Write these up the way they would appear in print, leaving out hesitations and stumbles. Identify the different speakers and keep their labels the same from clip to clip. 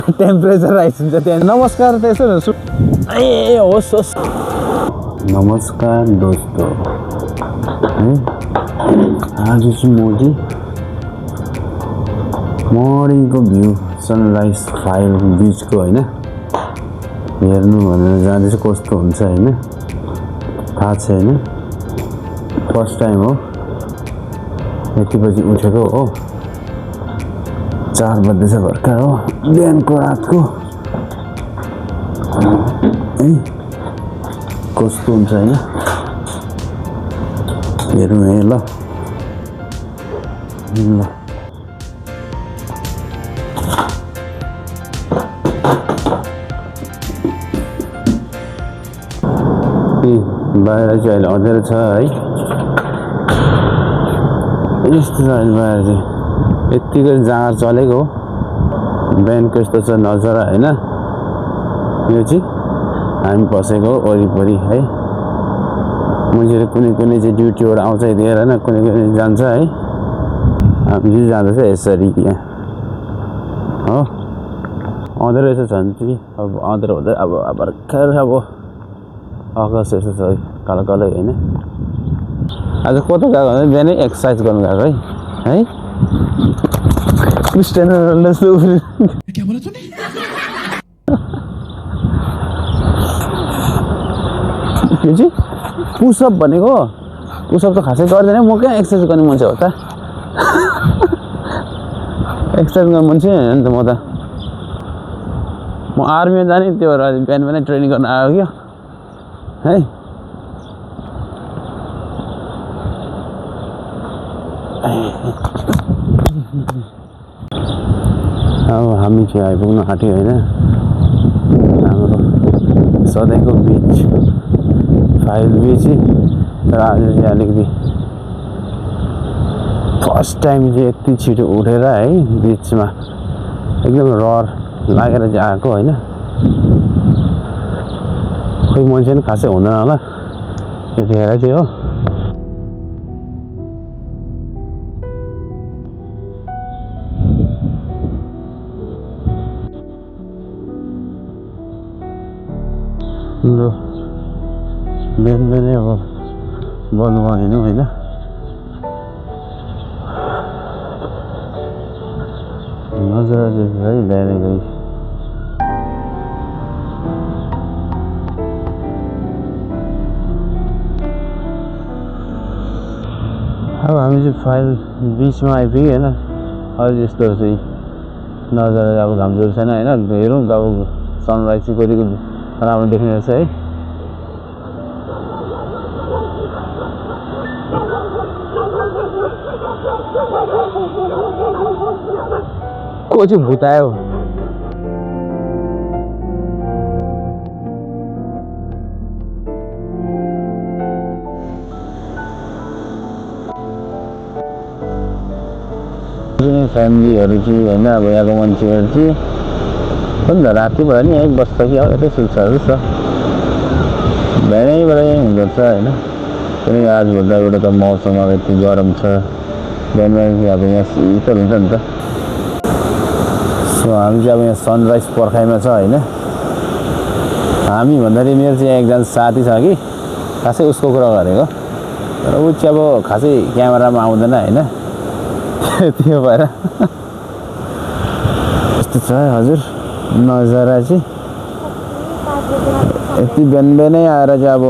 Speaker 1: Temperature rise हुन्छ त्यहाँ। नमस्कार त्यसो ए होस् होस्। नमस्कार दोस्तों है आज चाहिँ मोदी मर्निङको भ्यू सनराइज फाइल बिचको होइन हेर्नु भनेर जाँदैछु कस्तो हुन्छ होइन थाहा छैन। फर्स्ट टाइम हो यति बजी उठेको हो 4 बज्दैछ भर्खर हो बिहानको रातको है कस्तो हुन्छ होइन हेरौँ है ल बाहिर चाहिँ अहिले अँध्यारो छ है यस्तो छ अहिले बाहिर चाहिँ यत्तिकै जाँगर चलेको हो बिहानको यस्तो छ नजारा होइन। यो चाहिँ हामी बसेको वरिपरि है मान्छेहरू कुनै कुनै चाहिँ ड्युटीबाट आउँछ यतिखेर होइन कुनै कुनै जान्छ है हामी चाहिँ जाँदैछ यसरी यहाँ हो अँध्यारो यसो छ भने चाहिँ अब अँध्यारो हुँदै अब भर्खर अब आकाश यस्तो छ कालो कालो होइन। आज कता गएको भने बिहानै एक्सर्साइज गर्नु गएको है क्रिस्टियानो रोनाल्डो क्या बोला तूने के चाहिँ पुसअप भनेको पुसअप त खासै गर्दैन म कहाँ एक्सर्साइज गर्ने मान्छे हो त एक्सर्साइज गर्ने मान्छे होइन नि त म आर्मीमा जाने त्यो भएर बिहान बिहानै ट्रेनिङ गर्न आयो क्या है। अब हामी चाहिँ आइपुग्न आँट्यो होइन हाम्रो सधैँको बिच फाइल बिच र आज चाहिँ अलिकति फर्स्ट टाइम चाहिँ यति छिटो उठेर है बिचमा एकदम रहर लागेर चाहिँ आएको होइन। खोइ मान्छे पनि खासै हुँदैन होला यतिखेर चाहिँ हो। ल बिहान बिहानै अब बलुवा हिँड्यौँ होइन नजारा देख्छ है बिहानै गई अब हामी चाहिँ फाइल बिचमा आइपुग्यो होइन। अझ यस्तो चाहिँ नजारा अब घाम जोड छैन होइन हेरौँ त अब सनराइज चाहिँ कतिको राम्रो देख्ने रहेछ है। को चाहिँ भूत आयो फ्यामिलीहरू चाहिँ होइन अब यहाँको मान्छेहरू चाहिँ पनि त राति भयो नि है बस्छ कि अब यतै सुत्छहरू छ बिहानैबाट हुँदो रहेछ होइन। किनकि आजभन्दा एउटा त मौसम अब यति गरम छ बिहान बिहान अब यहाँ शीतल हुन्छ नि त। सो हामी चाहिँ अब यहाँ सनराइज पर्खाइमा छ होइन। हामी भन्दाखेरि मेरो चाहिँ एकजना साथी छ कि खासै उसको कुरा गरेको तर ऊ चाहिँ अब खासै क्यामेरामा आउँदैन होइन त्यो भएर यस्तो छ हजुर नजारा चाहिँ यति बिहान बिहानै आएर चाहिँ अब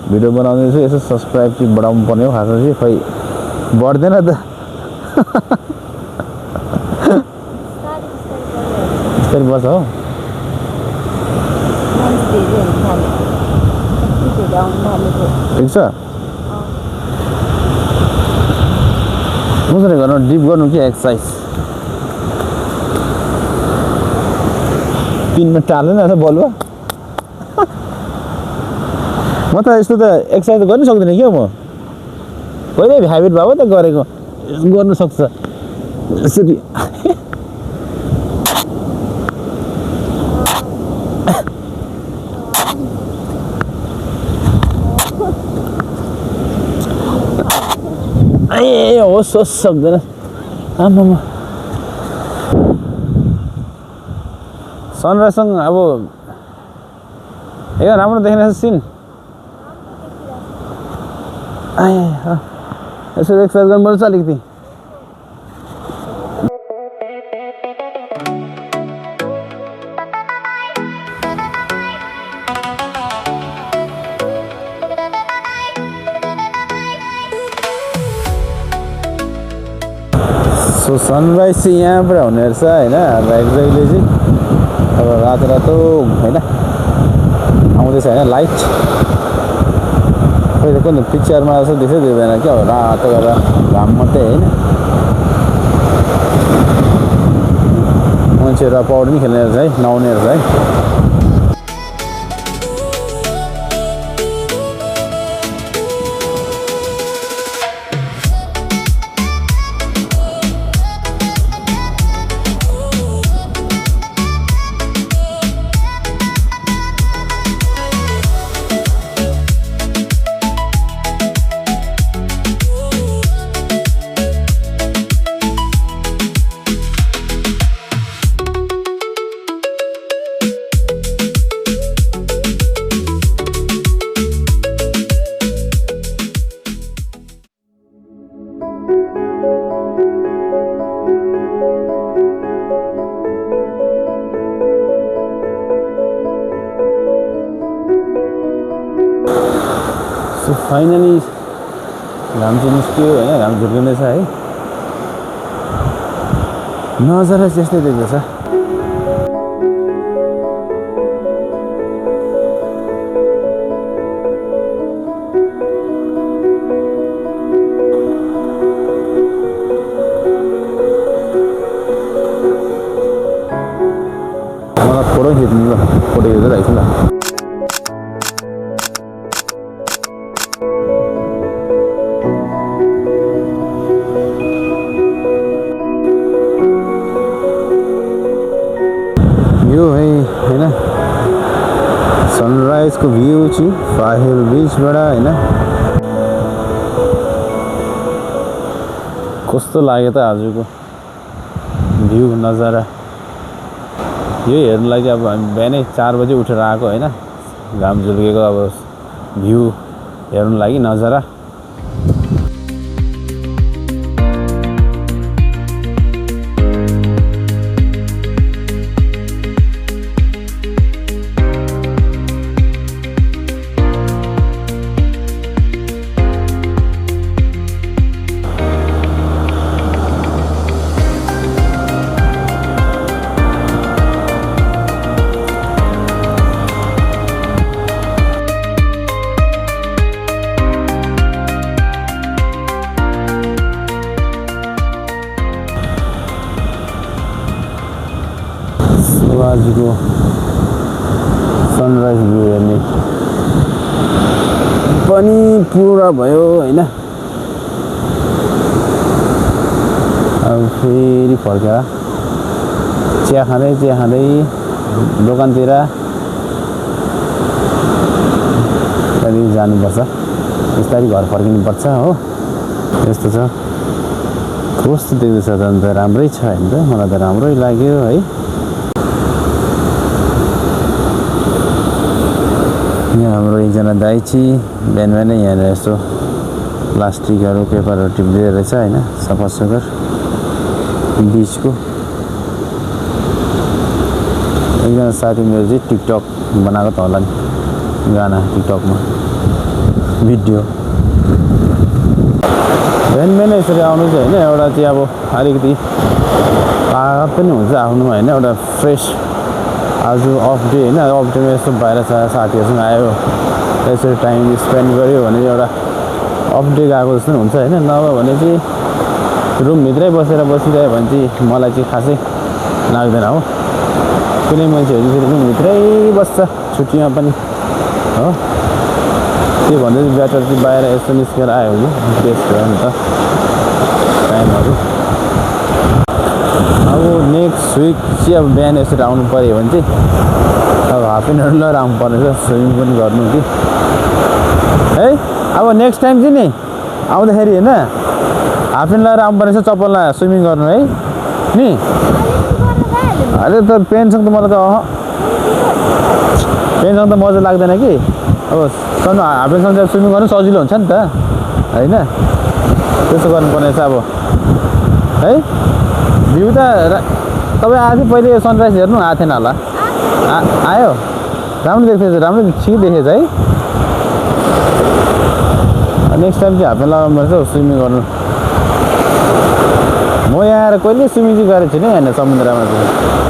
Speaker 1: भिडियो बनाउँदैछु यसो सब्सक्राइब चाहिँ बढाउनु पर्ने हो खासमा चाहिँ खोइ बढ्दैन त बिस्तारै बस्छ हो ठिक छ कसरी गर्नु डिप गर्नु कि एक्सर्साइज पिनमा टाल्दैन त बलुवा म त यस्तो त एक्सर्साइज गर्न सक्दिनँ क्या म पहिल्यै ह्याबिट भयो त गरेको गर्नु सक्छ यसरी ए होस् होस् सक्दैन आमामा सनराइजसँग अब एकदम राम्रो देखिरहेको छ सिन यसो एक्सर्साइज गर्नुपर्छ अलिकति सो सनराइज चाहिँ यहाँबाट हुने रहेछ होइन एक्ज्याक्टली चाहिँ अब रातो रातो होइन आउँदैछ होइन लाइट खोइ त कुन पिक्चरमा जस्तो देख्दै देख्दैन क्या हो रातो गरेर घाम मात्रै होइन मान्छेहरू पौडी पनि खेल्ने रहेछ है नुहाउने रहेछ है फाइनली घाम चाहिँ निस्क्यो होइन घाम झुल्किँदैछ है नजारा त्यस्तै देख्दैछ मलाई फोटो खिच्नु ल फोटो खिचेर राख्छु ल यो है होइन सनराइजको भ्यू चाहिँ फाहिल बिचबाट होइन कस्तो लाग्यो त आजको भ्यू नजारा यो हेर्नु लागि अब हामी बिहानै 4 बजे उठेर आएको होइन घाम झुल्केको अब भ्यू हेर्नु लागि नजारा आजको सनराइज भ्यू हेर्ने पनि पुरा भयो होइन अब फेरि फर्केर चिया खाँदै दोकानतिर त्यहाँदेखि जानुपर्छ बिस्तारै घर फर्किनुपर्छ हो यस्तो छ कस्तो देख्दैछ त अन्त राम्रै छ होइन त मलाई त राम्रै लाग्यो है यहाँ हाम्रो एकजना दाइ चाहिँ बिहान बिहानै यहाँनिर यस्तो प्लास्टिकहरू पेपरहरू टिप्दै रहेछ होइन सफा सुग्घर बिचको एकजना साथी मेरो चाहिँ टिकटक बनाएको त होला नि गाना टिकटकमा भिडियो बिहान बिहानै यसरी आउनु चाहिँ होइन एउटा चाहिँ अब अलिकति तागत पनि हुन्छ आफ्नोमा होइन एउटा फ्रेस आज अफ डे होइन अफ डेमा यस्तो बाहिर साथीहरूसँग आयो यसरी टाइम स्पेन्ड गऱ्यो भने एउटा अफ डे गएको जस्तो हुन्छ होइन नभए भने चाहिँ रुमभित्रै बसिरह्यो भने चाहिँ मलाई चाहिँ खासै लाग्दैन हो कुनै मान्छेहरू फेरि रुमभित्रै बस्छ छुट्टीमा पनि हो त्यो भन्दा चाहिँ बेटर चाहिँ बाहिर यस्तो निस्केर आयो भने बेस्ट हो नि त टाइमहरू अब नेक्स्ट विक चाहिँ अब बिहान यसरी आउनु पऱ्यो भने चाहिँ अब हाफ एन आवर लिएर आउनु पर्नेछ स्विमिङ पनि गर्नु कि है अब नेक्स्ट टाइम चाहिँ नि आउँदाखेरि होइन हाफ एन आवर आउनु पर्नेछ चप्पल स्विमिङ गर्नु है नि अरे तर पेनसँग त मलाई त पेनसँग त मजा लाग्दैन कि अब सन हाफ प्यान्टसँग स्विमिङ गर्नु सजिलो हुन्छ नि त होइन त्यसो गर्नुपर्ने रहेछ अब है भ्यू त तपाईँ आएको थियो पहिले सनराइज हेर्नु आएको थिएन होला आयो राम्रो देख्दैछ राम्रो ठिक देखेछ है नेक्स्ट टाइम चाहिँ हाफ प्यान्ट लगाउनु पर्छ स्विमिङ गर्नु म यहाँ आएर कहिले स्विमिङ चाहिँ गरेको छुइनँ होइन समुद्रमा चाहिँ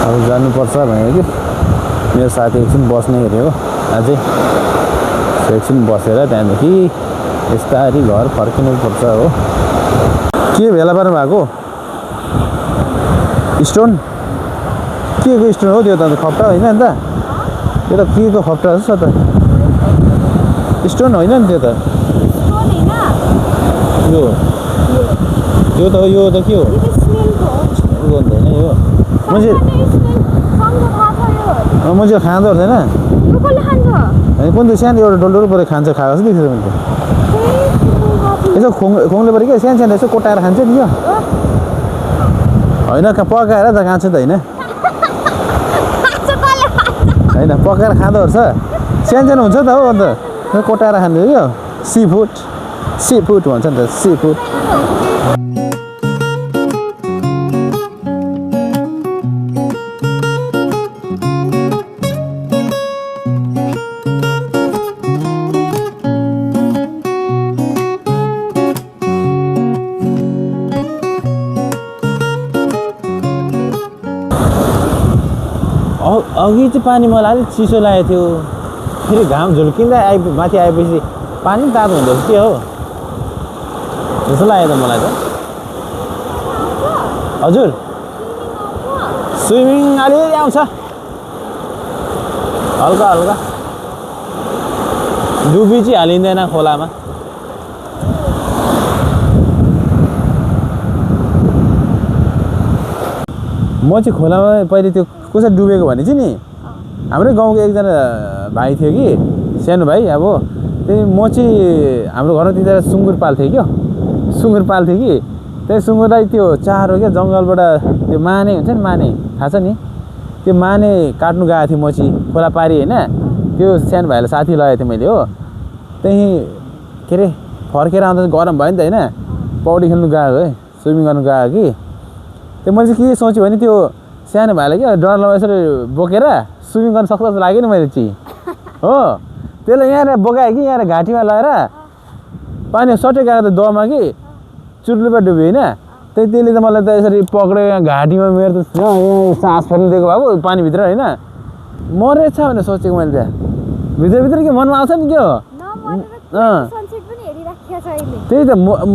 Speaker 1: अब जानुपर्छ भनेको कि मेरो साथी एकछिन बस्ने हेऱ्यो हो अझै एकछिन बसेर त्यहाँदेखि यस्तारी घर फर्किनुपर्छ हो के भेला पार्नु भएको स्टोन के को स्टोन हो त्यो त खप्टा होइन नि त त्यो त के को खप्टा छ त स्टोन होइन नि त्यो त यो त यो त के हो होइन यो मान्छे खाँदो रहेछ होइन कुन चाहिँ सानो एउटा डल्लो परेर खान्छ खाएको जस्तो देख्छ मैले यसो खोङले पऱ्यो क्या सानो सानो यसो कोटाएर खान्छ नि यो होइन पकाएर त खान्छ त होइन पकाएर खाँदो रहेछ सानो सानो हुन्छ त हो अन्त कोटाएर खान्छ क्या सी फुड भन्छ नि त सी फुड अघि चाहिँ पानी मलाई अलिक चिसो लागेको थियो फेरि घाम झुल्किँदा माथि आएपछि पानी पनि तातो हुँदो रहेछ के हो जस्तो लाग्यो त मलाई त हजुर स्विमिङ अलिअलि आउँछ हल्का हल्का डुबी चाहिँ हालिँदैन खोलामा म चाहिँ खोलामा पहिले त्यो कसरी डुबेको भने चाहिँ नि हाम्रै गाउँको एकजना भाइ थियो कि सानो भाइ अब त्यही म चाहिँ हाम्रो घरमा त्यतिखेर सुँगुर पाल्थेँ क्या सुँगुर पाल्थेँ कि त्यही सुँगुरलाई त्यो चारो क्या जङ्गलबाट त्यो माने हुन्छ नि माने थाहा छ नि त्यो माने काट्नु गएको थिएँ म चाहिँ खोला पारी होइन त्यो सानो भाइलाई साथी लगाएको थिएँ मैले हो त्यहीँ के अरे फर्केर आउँदा गरम भयो नि त होइन पौडी खेल्नु गएको है स्विमिङ गर्नु गएको कि त्यो मैले चाहिँ के सोचेँ भने त्यो सानो भाइलाई क्या डर लगाएर यसरी बोकेर स्विमिङ गर्न सक्छ जस्तो लाग्यो नि मैले चाहिँ हो त्यसलाई यहाँ बोकाएँ कि यहाँ घाँटीमा लगाएर पानी सट्टै गएको त दहमा कि चुर्लुपा डुब्यो होइन त्यसले त मलाई त यसरी पक्रेर यहाँ घाँटीमा मेरो त यहाँ सास फेर्नु दिएको बाबु पानीभित्र होइन मरेछ भनेर सोचेको मैले त्यहाँ भित्रभित्र के मनमा आउँछ नि के हो त्यही त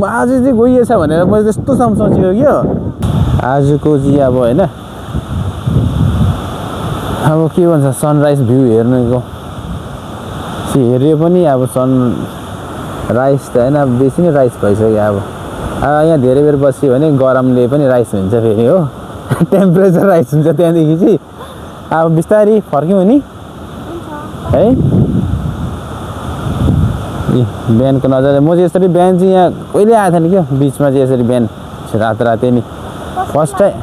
Speaker 1: आज चाहिँ गइएछ भनेर मैले त्यस्तोसम्म सोचेको के हो आजको चाहिँ अब होइन अब के भन्छ सनराइज भ्यू हेर्नुको हेऱ्यो पनि अब सनराइज त होइन बेसी नै राइस भइसक्यो अब यहाँ धेरै बेर बस्यो भने गरमले पनि राइस हुन्छ फेरि हो टेम्परेचर राइस हुन्छ त्यहाँदेखि चाहिँ अब बिस्तारै फर्क्यौँ नि है बिहानको नजारा म चाहिँ यसरी बिहान चाहिँ यहाँ कहिले आएको थिएन क्या बिचमा चाहिँ यसरी बिहान रातै नि फर्स्ट टाइम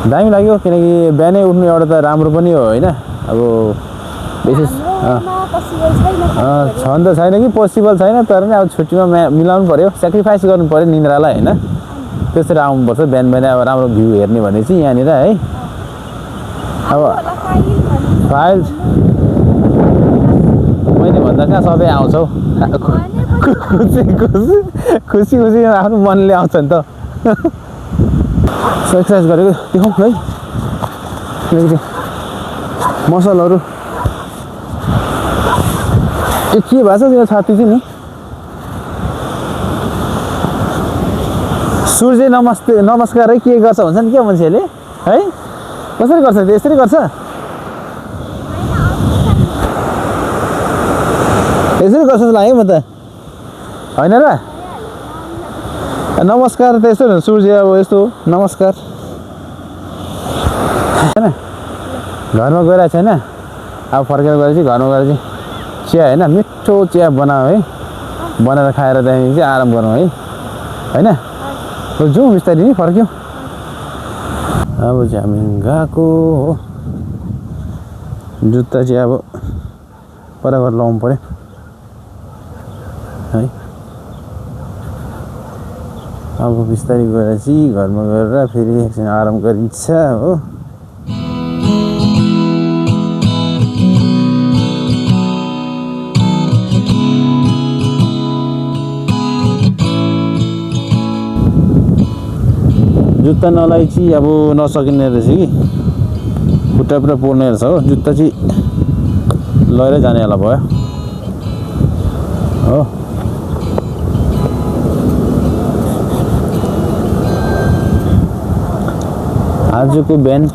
Speaker 1: दामी लाग्यो किनकि बिहानै उठ्नु एउटा त राम्रो पनि हो होइन अब विशेष छन् त छैन कि पोसिबल छैन तर पनि अब छुट्टीमा मिलाउनु पऱ्यो सेक्रिफाइस गर्नु पऱ्यो निन्द्रालाई होइन त्यसरी आउनुपर्छ बिहान बिहान अब राम्रो भ्यू हेर्ने भने चाहिँ यहाँनिर है अब फाइल मैले भन्दा कहाँ सबै आउँछ हौ खुसी आफ्नो मनले आउँछ नि त एक्सर्साइज गरेको देखाउँ है मसलहरू के भएको छ त्यो छाती चाहिँ नि सूर्य नमस्कार है के गर्छ भन्छ नि क्या मान्छेहरूले है कसरी गर्छ त्यो यसरी गर्छ यसरी कस्तो लाग्यो म त होइन र नमस्कार त यस्तो सूर्य अब यस्तो नमस्कार हैन घरमा गएर छैन अब फर्केर गएर चाहिँ घरमा गएर चाहिँ चिया होइन मिठो चिया बनाऊ है बनाएर खाएर त्यहाँदेखि चाहिँ आराम गरौँ है होइन जाउँ बिस्तारै नि फर्क्यौँ अब चाहिँ हामी गएको हो जुत्ता चाहिँ अब पर गरेर लाउनु पऱ्यो है अब बिस्तारै गएर चाहिँ घरमा गएर फेरि एकछिन आराम गरिन्छ हो जुत्ता नलाइ चाहिँ अब नसकिने रहेछ कि खुट्टा पुरा पोल्ने रहेछ हो जुत्ता चाहिँ लगेरै जाने होला भयो हो आजको बिहान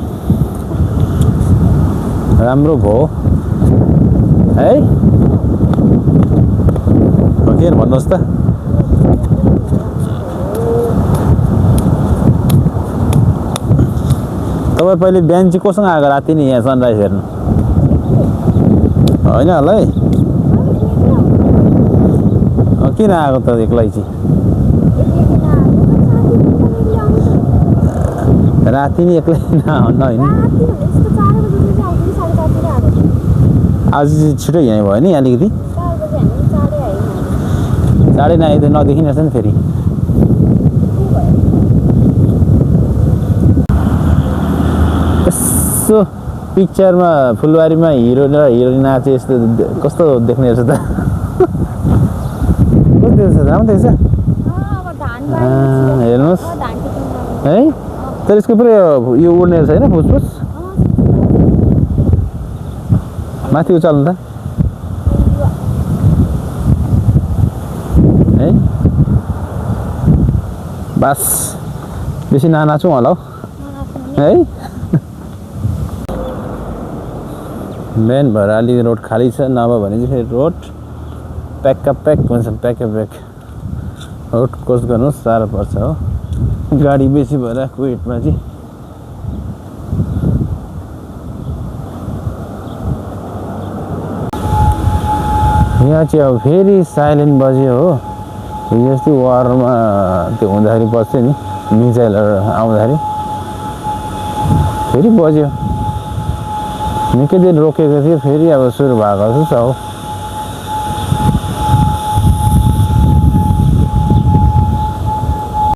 Speaker 1: राम्रो भयो है के भन्नुहोस् त तपाईँ पहिले बिहान चाहिँ कोसँग आएको राति नि यहाँ सनराइज हेर्नु होइन होला है किन आएको त एक्लै चाहिँ राति नि एक्लै नआउनु होइन आज चाहिँ छिटो यहाँ भयो नि अलिकति चाँडै नआए त नदेखिनेछ नि फेरि यसो पिक्चरमा फुलबारीमा हिरो र हिरोइन नाचे यस्तो कस्तो देख्ने रहेछ त कस्तो देख्छ राम्रो देख्छ हेर्नुहोस् है तर यसको पुरै यो उड्ने रहेछ होइन फुसफुस माथि उचाल्नु त है बस बेसी ननाचौँ होला हौ है बिहान भएर अलिक रोड खाली छ नभए भने चाहिँ फेरि रोड प्याक हुन्छ प्याक रोड क्रस गर्नु साह्रो पर्छ हो गाडी बेसी भएर कुवेटमा चाहिँ यहाँ चाहिँ अब फेरि साइलेन्ट बज्यो हो हिजो अस्ति वारमा त्यो हुँदाखेरि बस्थ्यो नि मिसाइलहरू आउँदाखेरि फेरि बज्यो निकै दिन रोकेको थियो फेरि अब सुरु भएको छ हो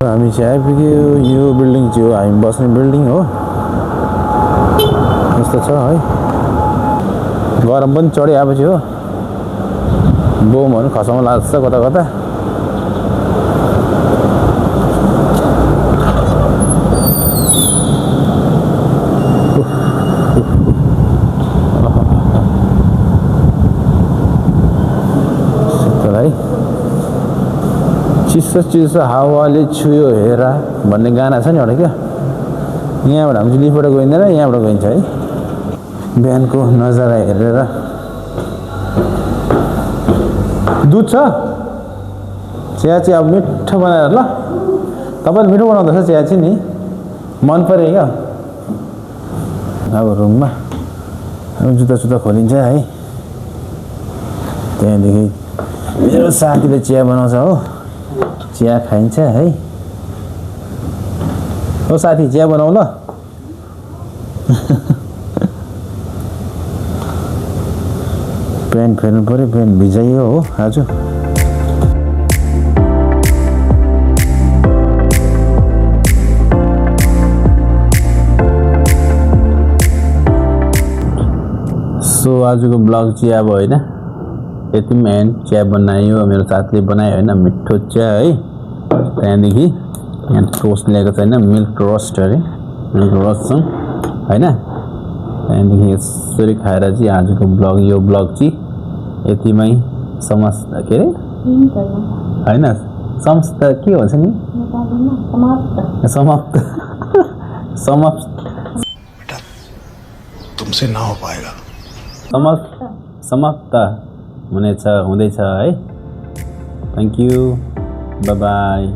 Speaker 1: हामी चाहिँ आइपुग्यो यो बिल्डिङ चाहिँ हो हामी बस्ने बिल्डिङ हो यस्तो छ है गरम पनि चढी आएपछि हो बोमहरू खसाउन लाग्छ कता कता चिसो चिसो हावाले छुयो हेरा भन्ने गाना छ नि एउटा क्या यहाँबाट हामी चाहिँ लिफ्टबाट गइँदैन यहाँबाट गइन्छ है बिहानको नजारा हेरेर दुध छ चिया चाहिँ अब मिठो बनाएर ल तपाईँले मिठो बनाउँदैछ चिया चाहिँ नि मन पऱ्यो क्या अब रुममा जुत्ता खोलिन्छ है त्यहाँदेखि मेरो साथीले चिया बनाउँछ हो चिया खाइन्छ है हो साथी चिया बनाऊ ल प्यान्ट फेर्नु पऱ्यो प्यान्ट भिजाइयो हो आज सो आजको ब्लग चाहिँ अब होइन यतिमै एन्ड चिया बनायो मेरो साथीले बनायो होइन मिठो चिया है त्यहाँदेखि यहाँ टोस्ट ल्याएको छ होइन मिल्क रोस्ट अरे मिल्क रोस्ट छ होइन त्यहाँदेखि यसरी खाएर चाहिँ आजको ब्लग यो ब्लग चाहिँ यतिमै समाप्त के अरे होइन समाप्त के भन्छ नि समाप्त समाप्त
Speaker 2: तुमसे ना हो पाएगा
Speaker 1: समाप्त हुँदैछ है थ्याङ्क यू बाई बाई